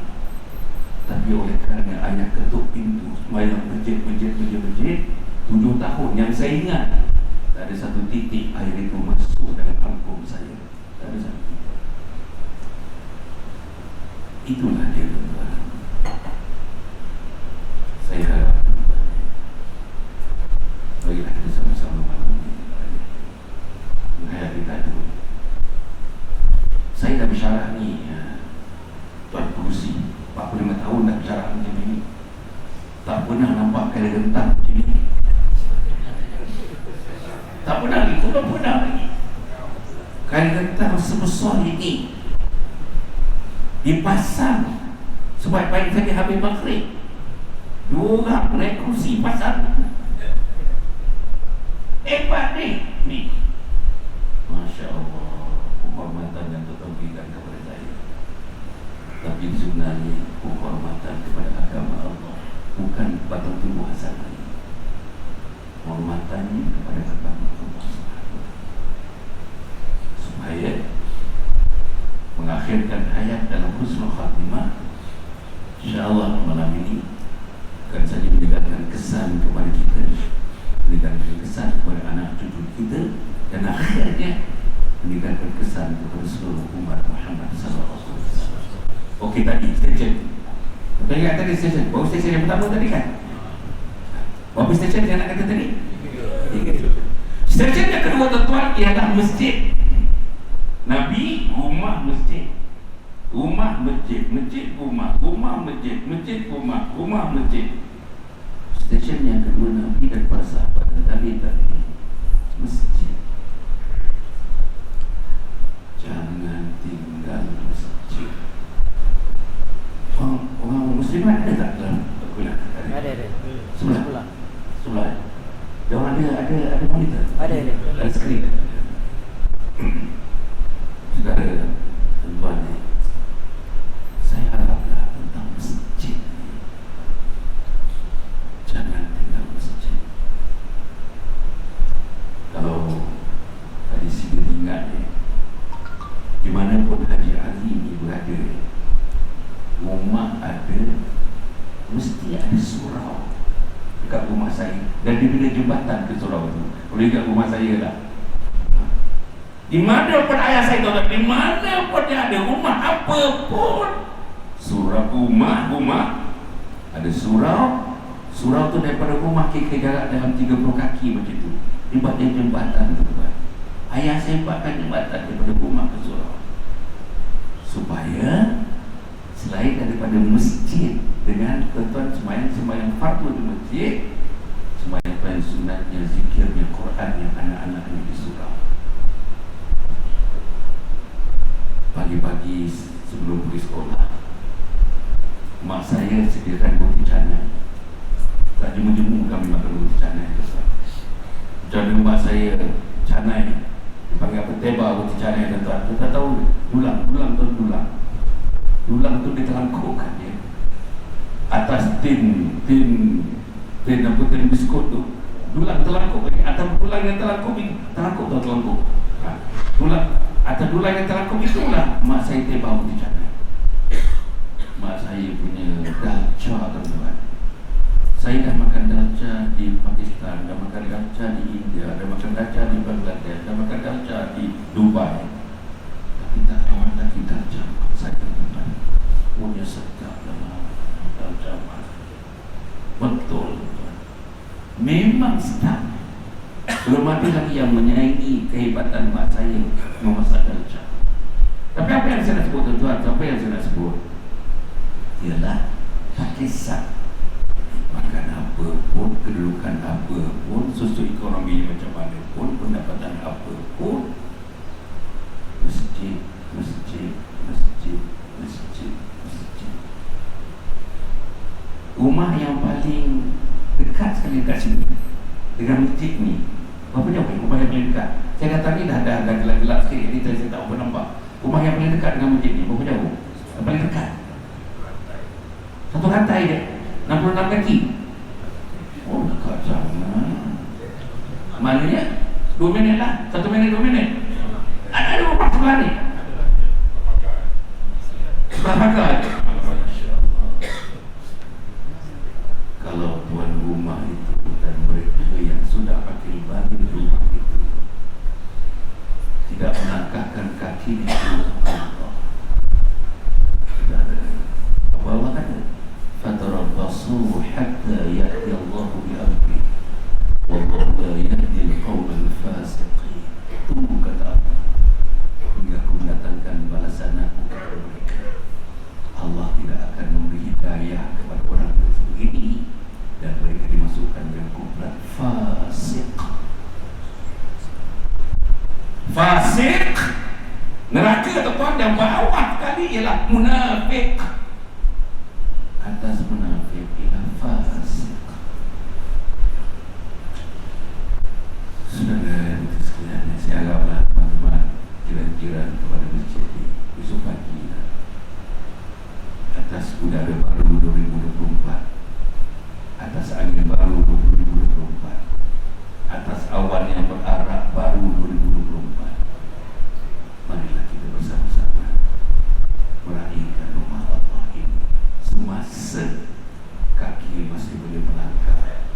Tapi oleh kerana ayah ketuk pintu sembahyang masjid 7 tahun, yang saya ingat tak ada satu titik air itu masuk dalam angkum saya. Tak ada satu titik. Itulah dia, tuan-tuan. Saya harap tuan-tuan, bagilah kita sama-sama malam ini menghayati tajuk. Saya dah bersyarah ni, Tuan Pengerusi, 45 tahun dah bersyarah macam ini. Tak pernah nampak kali rentang macam ini. Tak pernah lagi, belum pernah lagi. Kali rentang sebesar ini dipasang sebaik-baik saja habis maghrib. 2 orang naik kerusi pasang. Hebat ni. Masya Allah, penghormatan yang Tuhan berikan kepada saya. Tapi sebenarnya penghormatan kepada agama Allah bukan batang tubuh asal ini. Penghormatannya kepada agama Allah, supaya mengakhirkan hayat dalam husnul khatimah. InsyaAllah malam ini akan saja meninggalkan kesan kepada kita, meninggalkan kesan kepada anak cucu kita, dan akhirnya meninggalkan kesan kepada seluruh umat Muhammad sallallahu alaihi wasallam. Okey, tadi stesen. Kita ingat tadi stesen. Baru stesen yang pertama tadi kan? Berapa stesen yang nak kata tadi? 3. Stesen yang kedua, tuan-tuan, ialah masjid. Nabi, rumah, masjid. Rumah, masjid. Masjid, rumah. Rumah, masjid. Masjid, rumah. Rumah, masjid. Stesen yang kedua Nabi dan para sahabat tadi masjid. Jangan tinggal masjid. Orang muslimat ada tak dalam kuliah? Ada. Sebelah. Dia orang ada monitor. Ada skrin. Saudara, tuan-tuan, saya haraplah tentang masjid. Jangan tinggal masjid. Kalau tadi sini ingat dimanapun Haji Ali ini berada, rumah ada, mesti ada surau dekat rumah saya. Dan dia bina jembatan ke surau itu. Boleh dekat rumah saya lah. Di mana pun ayah saya tahu, di mana pun dia ada rumah apa pun, surau, rumah ada surau. Surau tu daripada rumah kira-kira jarak dalam 30 kaki macam tu. Dia buat dia jembatan tu, tuan. Ayah saya buatkan jembatan daripada rumah ke surau, supaya selain daripada masjid dengan tuan-tuan sembahyang fardu di masjid, sembahyang sunatnya, zikirnya, Qurannya, anak-anaknya di surau. Pagi-pagi sebelum pergi sekolah, mak saya sediakan roti canai. Tak jemu-jemu kami makan roti canai. Macam rumah saya canai dipanggil apa, teba roti canai, tuan-tuan. Kita tahu dulang tu ditelangkukkan dia atas tin biskut tu. Dulang terlangkuk lagi atas dulang yang terlangkuk dulang atas dulang yang terlangkuk, itulah mak saya teba roti canai. Mak saya punya dalca, tuan-tuan. Saya dah makan dalca di Pakistan, dah makan dalca di India, dah makan dalca di Bangladesh, dah makan dalca di Dubai. Tapi tak kawan lagi dalca saya, tuan-tuan. Punya sedap dalam dalca. Betul, tuan-tuan. memang sedap. Belum ada lagi yang menyaingi kehebatan mak saya memasak dalca. Tapi apa yang saya nak sebut tuan-tuan? Apa yang saya nak sebut? Ialah kisah. Makan apa pun, kedudukan apa pun, susu ekonomi macam mana pun, pendapatan apa pun, masjid, masjid, masjid, masjid, masjid. Rumah yang paling dekat sekali dekat sini dengan masjid ni, berapa jauh rumah yang paling dekat? Saya datang ni dah gelap-gelap sikit, jadi saya tak apa nampak. Rumah yang paling dekat dengan masjid ni, berapa jauh? Yang paling dekat satu rantai je, 66 kaki. Oh, dekat sana. Maknanya 2 minit lah, 1 minit 2 minit. Ada rumah sebelah ni, sebelah pagar. Kalau tuan rumah itu dan mereka yang sudah pakai balik rumah itu tidak melangkahkan kaki di Allah, sudah ada apa Allah kata, fatarabbasu hatta ya'ti Allah bi amri wallahu la yahdi al-qawma al-fasiqin. Tunggu kata Allah hingga aku mendatangkan balasan aku kepada mereka. Allah tidak akan memberi hidayah kepada orang yang seperti ini dan mereka dimasukkan dengan kumpulan fasik. Fasik neraka tuan, yang bawah sekali ialah munafik. Atas munafik ialah fasik. Saudara sekalian, saya haraplah teman-teman jiran-jiran kepada masjid ini besok pagi atas udara baru 2024, atas angin baru 2024, atas awan yang berarak baru 2024, marilah kita bersama-sama meraihkan rumah Allah ini semasa kaki masih boleh melangkah,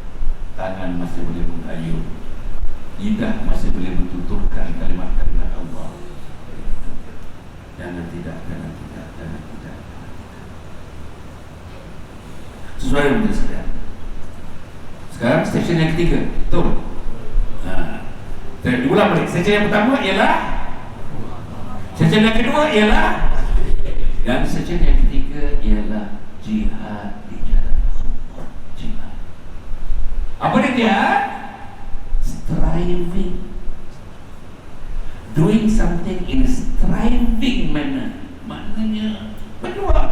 tangan masih boleh mengayuh, lidah masih boleh bertuturkan kalimat-kalimat Allah. Jangan tidak, jangan tidak, jangan tidak. Sesuai dengan sekalian. Sekarang stesen yang ketiga, betul? Diulang balik. Stesen yang pertama ialah, stesen yang kedua ialah, dan stesen yang ketiga ialah jihad di jalan Allah. Jihad. Apa dia jihad? Striving, doing something in a striving manner. Maknanya berjuang.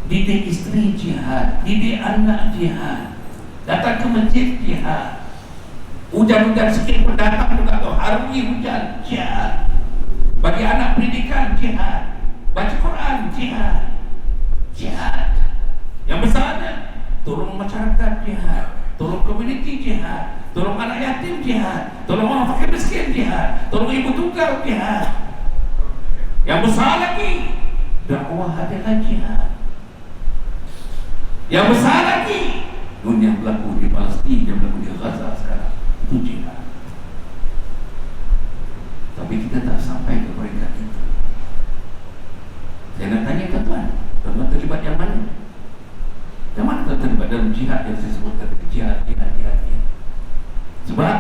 Didik isteri jihad, didik anak jihad, datang ke masjid jihad, hujan-hujan sikit pun datang juga tu, harui hujan jihad, bagi anak pendidikan jihad, baca Quran jihad, jihad. Yang besarnya tolong masyarakat jihad, tolong komuniti jihad, tolong anak yatim jihad, tolong orang fakir miskin jihad, tolong ibu tunggal jihad. Yang besar lagi, dakwah adalah jihad. Yang besar lagi, dunia berlaku di Palestin, yang berlaku di Gaza sekarang, itu jihad. Tapi kita tak sampai ke peringkat itu. Saya nak tanya tuan-tuan, tuan-tuan terlibat yang mana? Yang mana tuan terlibat dalam jihad yang saya sebutkan tadi? Jihad. Sebab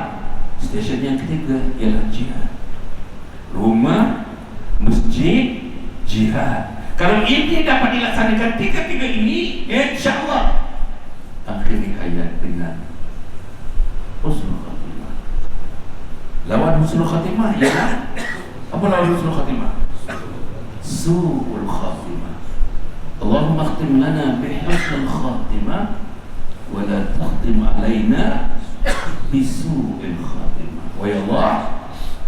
stesen yang ketiga ialah jihad. Rumah, masjid, jihad. Kalau ini dapat dilaksanakan tiga-tiga ini, insya-Allah akhiri hayat dengan husnul khatimah. Lawan husnul khatimah ialah apa? Lawan husnul khatimah su'ul khatimah. Allahumma khtim lana bi husnul khatimah wa la takhtim alaina bi su'il khatimah. Wa ya Allah,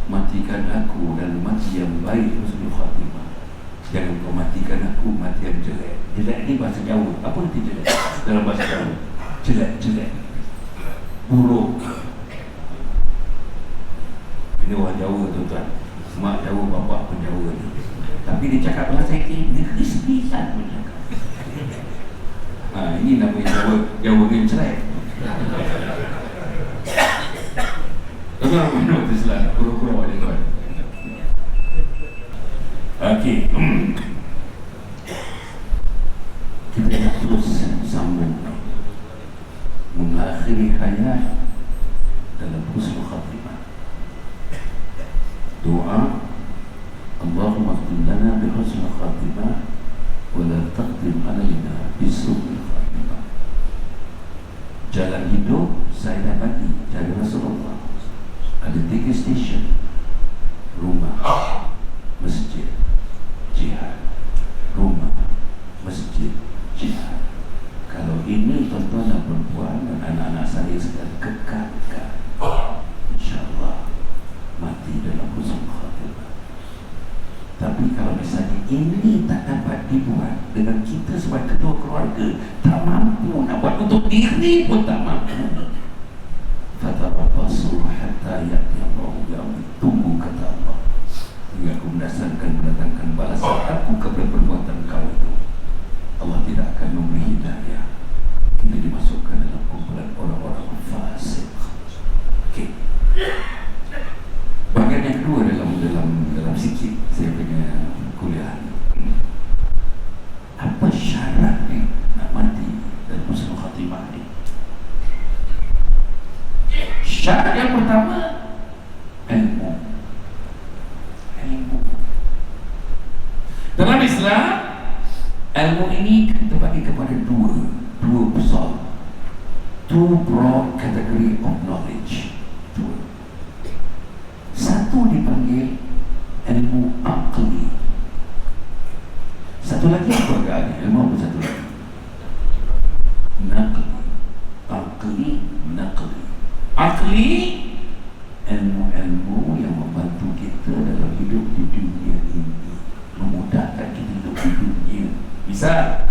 matikan aku dan mati yang baik, husnul khatimah. Jangan kau matikan aku mati yang jelek. Jelek ni bahasa Jawa. Apa nanti jelek dalam bahasa Jawa? Jelek, buruk. Ini orang Jawa tuan-tuan, mak Jawa, bapak pun Jawa ni. Tapi dia cakap bahasa ini, dia krispisan pun cakap. Ini namanya Jawa gencerek. Tuan-tuan, mana Islam? Kura-kura dia tuan. Okey. Kita nak terus sambung mengakhiri mengakhiri hayat dalam husnul khatimah. Doa, Allahumma khtim lana bi husnul khatimah wa la taqdim alaina bi su'il khatimah. Jalan hidup saya dapati dari Rasulullah ada 3 stesen: rumah, masjid, jihad. Rumah, masjid, jihad. Kalau ini tuan-tuan dan perempuan dan anak-anak saya sedang kekalkan, insyaAllah mati dalam husnul khatimah. Tapi kalau misalnya ini tak dapat dibuat dengan kita sebagai ketua keluarga, tak mampu nak buat untuk diri pun tak mampu, fatarabbasu hatta ya'ti Allahu bi'amri. Tunggu, kata Allah, hingga aku mendatangkan balasan aku kepada perbuatan kau itu. Allah tidak akan memberi hidayah. Kita dimasukkan dalam kumpulan orang-orang fasik. Okey. Bahagian yang kedua dalam sikit saya punya kuliah. Apa syarat ni nak mati dalam husnul khatimah ni? Syarat yang pertama, ilmu. Dalam Islam, ilmu ini kita bagi kepada dua besar, two broad category of knowledge. Satu dipanggil ilmu aqli. Satu lagi apa agaknya? Ilmu apa satu lagi? Naqli. Aqli, naqli. Aqli, ilmu-ilmu yang membantu kita dalam hidup di dunia ini, memudahkan kita hidup di dunia. Misal,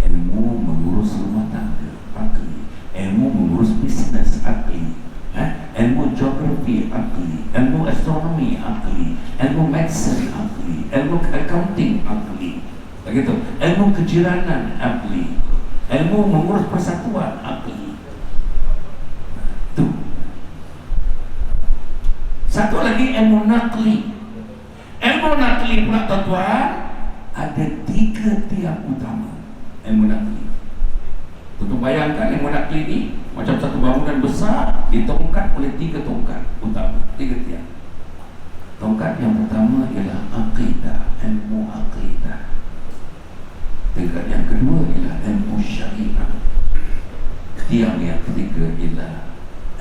ilmu mengurus rumah tangga, aqli. Ilmu mengurus bisnes, aqli. Ilmu geografi, aqli. Ilmu astronomi, aqli. Ilmu medicine, aqli. Ilmu accounting, aqli. Begitu. Ilmu kejiranan, aqli. Ilmu mengurus persatuan, aqli. Itu. Satu lagi ilmu naqli. Ilmu naqli pula tuan-tuan, ada 3 tiang utama. Ilmu naqli. Untuk bayangkan ilmu naqli ni macam satu bangunan besar, ditongkat oleh 3 tongkat utama, 3 tiang. Tongkat yang pertama ialah aqidah, ilmu aqidah. Tingkat yang kedua ialah ilmu syariah. Tiang yang ketiga ialah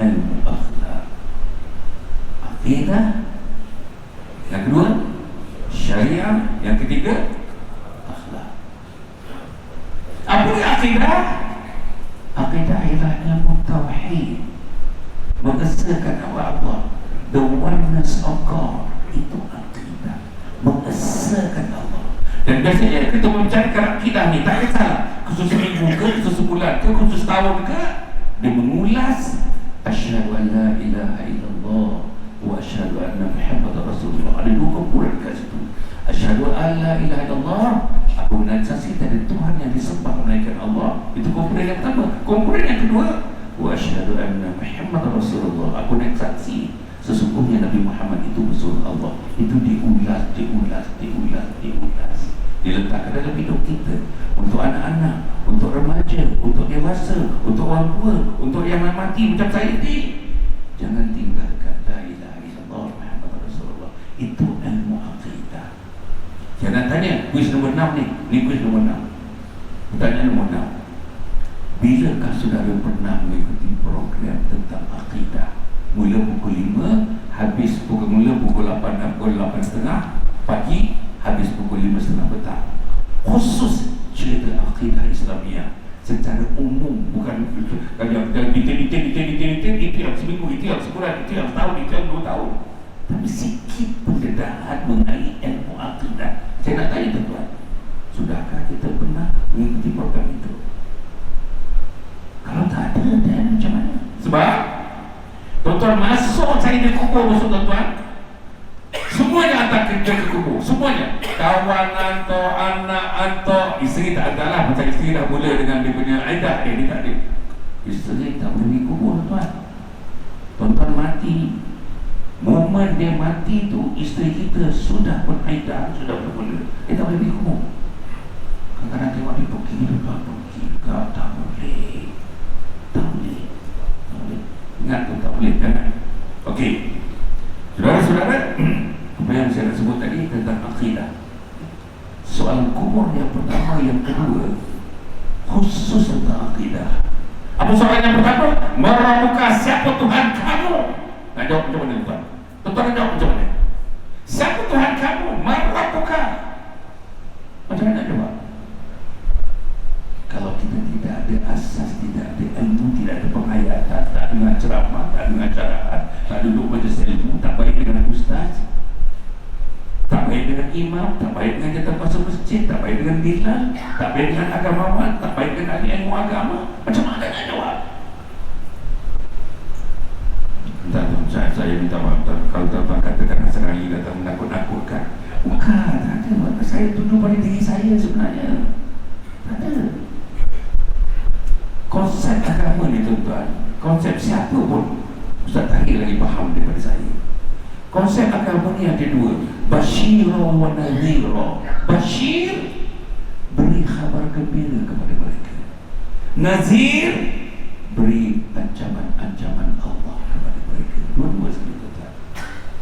ilmu akhlak. Aqidah yang kedua, syariah yang ketiga, akhlak. Apa dia aqidah? Aqidah ialah ilmu tauhid, mengesahkan Allah, the oneness of God. Itu aqidah, mengesahkan Allah. Dan biasanya kita membicarakan aqidah ni, tak kisah khusus minggu ke, khusus bulan ke, khusus tahun ke, dia mengulas asyhadu an la ilaha illallah wa asyhadu anna Muhammadar Rasulullah. Ada 2 kumpulan kat situ. Asyhadu an la ilaha illallah, aku mensaksi tak ada Tuhan yang disembah melainkan Allah. Itu kumpulan yang pertama. Kumpulan yang kedua, wa asyhadu anna Muhammadar Rasulullah, aku nak saksi sesungguhnya Nabi Muhammad itu Rasul Allah. Itu diulas. Diletakkan dalam hidup kita, untuk anak-anak, untuk remaja, untuk dewasa, untuk orang tua, untuk yang nak mati macam saya ni. Jangan tinggalkan la ilaha illallah Muhammadur Rasulullah. Itu ilmu aqidah. Saya nak tanya, kuis nombor 6 ni. Ni kuis nombor 6. Pertanyaan nombor 6. Bilakah saudara pernah mengikuti program tentang aqidah? Mula pukul 5, habis mula pukul 8 pagi, habis pukul 5:30 petang. Khusus cerita akidah Islamiah secara umum, bukan yang detail, itu yang seminggu, itu yang sebulan, itu yang setahun, itu yang 2 tahun. Tapi sikit pendedahan mengenai ilmu akidah. Saya nak tanya tuan-tuan, sudahkah kita pernah mengikuti program itu? Kalau tak ada, dan macam mana? Sebab tuan-tuan masuk saya di kubur, masuk tuan-tuan, semuanya hantar kerja ke kubur. Semuanya, kawan hantar, anak hantar. Isteri tak hantar lah, macam isteri dah mula dengan dia punya aidah. Dia tak ada. Isteri tak boleh pergi kubur tuan. Tuan-tuan mati, momen dia mati tu, isteri kita sudah pun aidah, sudah bermula. Dia tak boleh pergi kubur. Kadang-kadang tengok dia pergi, tak boleh. tak boleh kan? Okey, saudara-saudara, apa yang saya sebut tadi tentang akidah, soalan kubur yang pertama, yang kedua, khusus tentang akidah. Apa soalan yang pertama? Merabuka siapa Tuhan kamu? Nak jawab macam mana tuan? Tuan nak jawab macam mana? Siapa Tuhan kamu? Merabuka. Macam mana nak jawab? Kalau kita tidak ada asas, tidak ada ilmu, tidak ada penghayatan, tak dengar ceramah, tak dengar carahan, tak duduk majlis ilmu, tak baik dengan ustaz, tak baik dengan imam, tak baik dengan jatuh kuasa masjid, tak baik dengan bilal, tak baik dengan agamawan, tak baik dengan ahli ilmu agama, macam mana nak jawab? Saya minta maaf kalau tuan katakan sekarang ini datang menakut-nakutkan. Bukan, tak ada. Saya tuduh pada diri saya sebenarnya. Tak ada. Konsep agama ni tuan-tuan, konsep siapa pun Ustaz Tahir lagi faham daripada saya. Konsep agama ni ada dua, Bashira wa Nadhira. Bashir, beri khabar gembira kepada mereka. Nazir, beri ancaman-ancaman Allah kepada mereka. Dua-dua sekali tuan-tuan.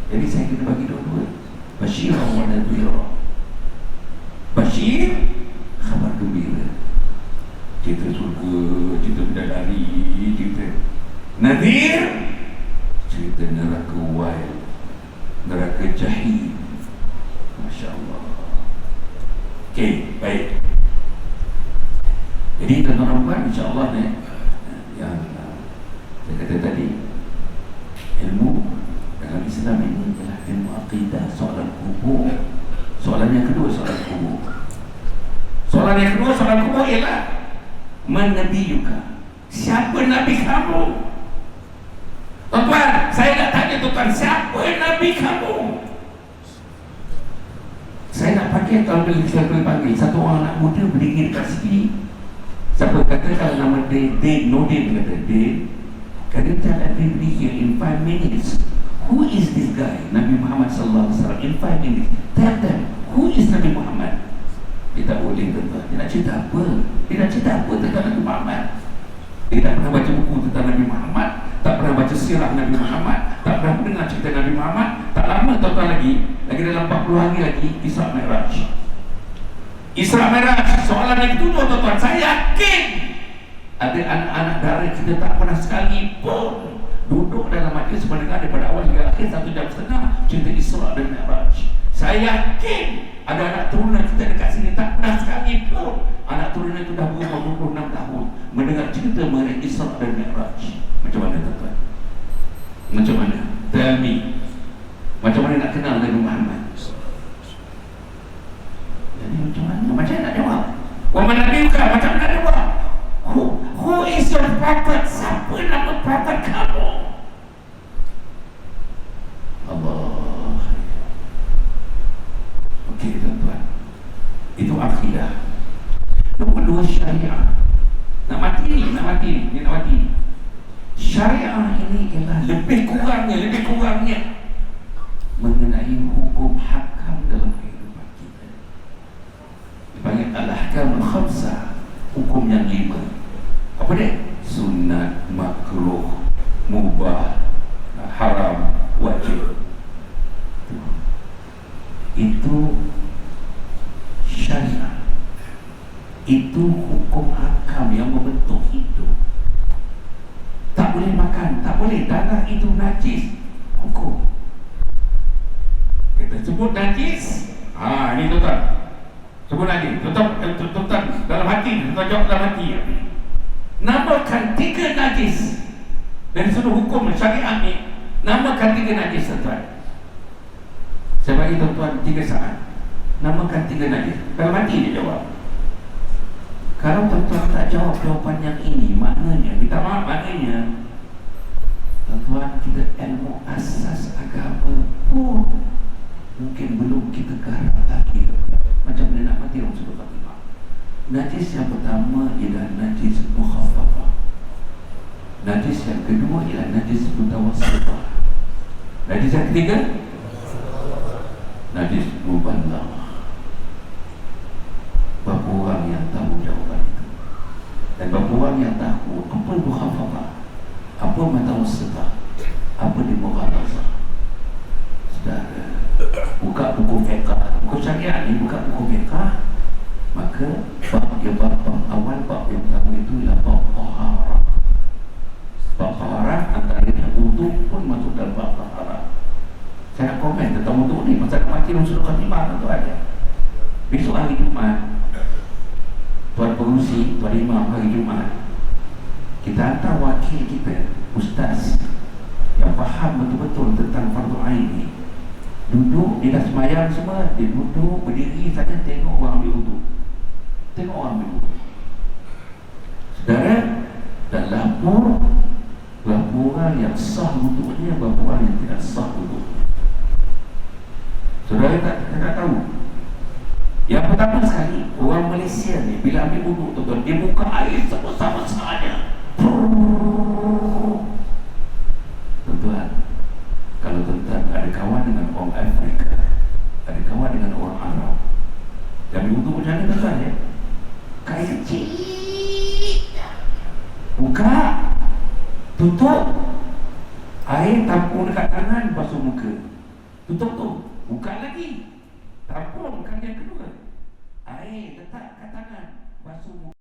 Jadi saya kena bagi dua-dua, Bashira wa Nadhira. Bashir, khabar gembira, cerita surga, cerita bidadari, cerita Nadhir, cerita neraka wail, neraka jahim. Masya Allah. Okey, baik. Jadi tuan-tuan dan puan, insya-Allah ni yang saya kata tadi, ilmu dalam Islam ini adalah ilmu akidah, soalan kubur. Soalan yang kedua, soalan kubur. Soalan yang kedua, soalan kubur ialah Man nabiyuka? Siapa Nabi kamu? Tuan-tuan, saya nak tanya tuan-tuan, siapa Nabi kamu? Saya nak pakai, kalau saya boleh panggil satu orang anak muda berdiri dekat sini. Siapa kata kalau nama dia Nordin, kata dia, can you tell everybody here in 5 minutes who is this guy, Nabi Muhammad sallallahu alaihi wasallam? In 5 minutes, tell them who is Nabi Muhammad. Dia tak boleh tuan-tuan. Dia nak cerita apa? Dia nak cerita apa tentang Nabi Muhammad? Dia tak pernah baca buku tentang Nabi Muhammad, tak pernah baca sirah Nabi Muhammad, tak pernah dengar cerita Nabi Muhammad. Tak lama tuan-tuan lagi dalam 40 hari lagi Isra Mi'raj. Isra Mi'raj, soalan yang kedua tuan-tuan, saya yakin ada anak-anak darah kita tak pernah sekali pun duduk dalam majlis mendengar daripada awal hingga akhir 1 jam setengah cerita Isra dan Mi'raj. Saya yakin ada anak turunan kita dekat sini tak pernah sekali pun anak turunan itu dah berumur 26 tahun mendengar cerita mengenai Isra dan Mi'raj. Macam mana tuan-tuan? Macam mana? Tell me. Macam mana nak kenal Nabi Muhammad? Jadi macam mana? Macam mana nak jawab? Wa man nabiyuka? Macam mana nak jawab? Who is your prophet? Siapa nama prophet kamu? Allah. Okey tuan-tuan, itu akidah. Nombor 2, syariah. Nak mati ni. Syariah ini ialah lebih kurangnya mengenai hukum hakam dalam kehidupan kita. Dipanggil al-ahkamul khamsah, hukum yang 5. Apa dia? Sunat, makruh, mubah, haram, wajib. Itu syariah. Itu hukum hakam yang membentuk hidup. Tak boleh makan, tak boleh, darah itu najis, hukum. Kita sebut najis. Ini tuan-tuan, sebut lagi, tuan-tuan dalam hati, tuan-tuan jawab dalam hati. Namakan 3 najis dari seluruh hukum syariah ni. Namakan 3 najis tuan-tuan. Saya bagi tuan-tuan 3 saat. Namakan 3 najis. Dalam hati dia jawab. Kalau tuan-tuan tak jawab jawapan yang ini, maknanya, minta maaf, maknanya tuan-tuan, kita ilmu asas agama pun mungkin belum kita garap lagi. Macam mana nak mati orang suruh khatimah. Najis yang pertama ialah najis mukhafafah. Najis yang kedua ialah najis mutawassithah. Najis yang ketiga, najis mubalagh. Berapa orang yang tahu jawapan itu? Dan berapa orang yang tahu apa mukhafafah, apa mutawassithah, Apa di mukhalafah? Saudara, buka buku fiqh, buku syariat ni, buka buku fiqh, maka bab awal, bab yang pertama itu ialah bab taharah. Bab taharah antaranya wudu pun masuk dalam bab taharah. Saya nak komen tentang wudu ni, masa nak mati Rasulullah Khatimah tentu ada. Besok hari Jumaat, Tuan Pengurusi, Tuan Imam hari Jumaat, kita hantar wakil kita, ustaz yang faham betul-betul tentang fardu ain ni. Duduk, dia dah semayang semua, dia duduk, berdiri saja, tengok orang ambil wudu. Tengok orang ambil wudu. Saudara, dan laporan yang sah wudunya, laporan yang tidak sah wudunya. Saudara tak tahu. Yang pertama sekali, orang Malaysia ni bila ambil wudu, tuan-tuan, dia buka air sebesar-besarnya. Tuan-tuan, kalau tuan-tuan ada kawan dengan orang Afrika, ada kawan dengan orang Arab, yang ambil wudu macam mana tuan-tuan ya? Kain kecil, buka, tutup, air tampung dekat tangan, basuh muka, tutup tu, buka lagi, tampung kali yang kedua, air letak kat tangan, basuh muka.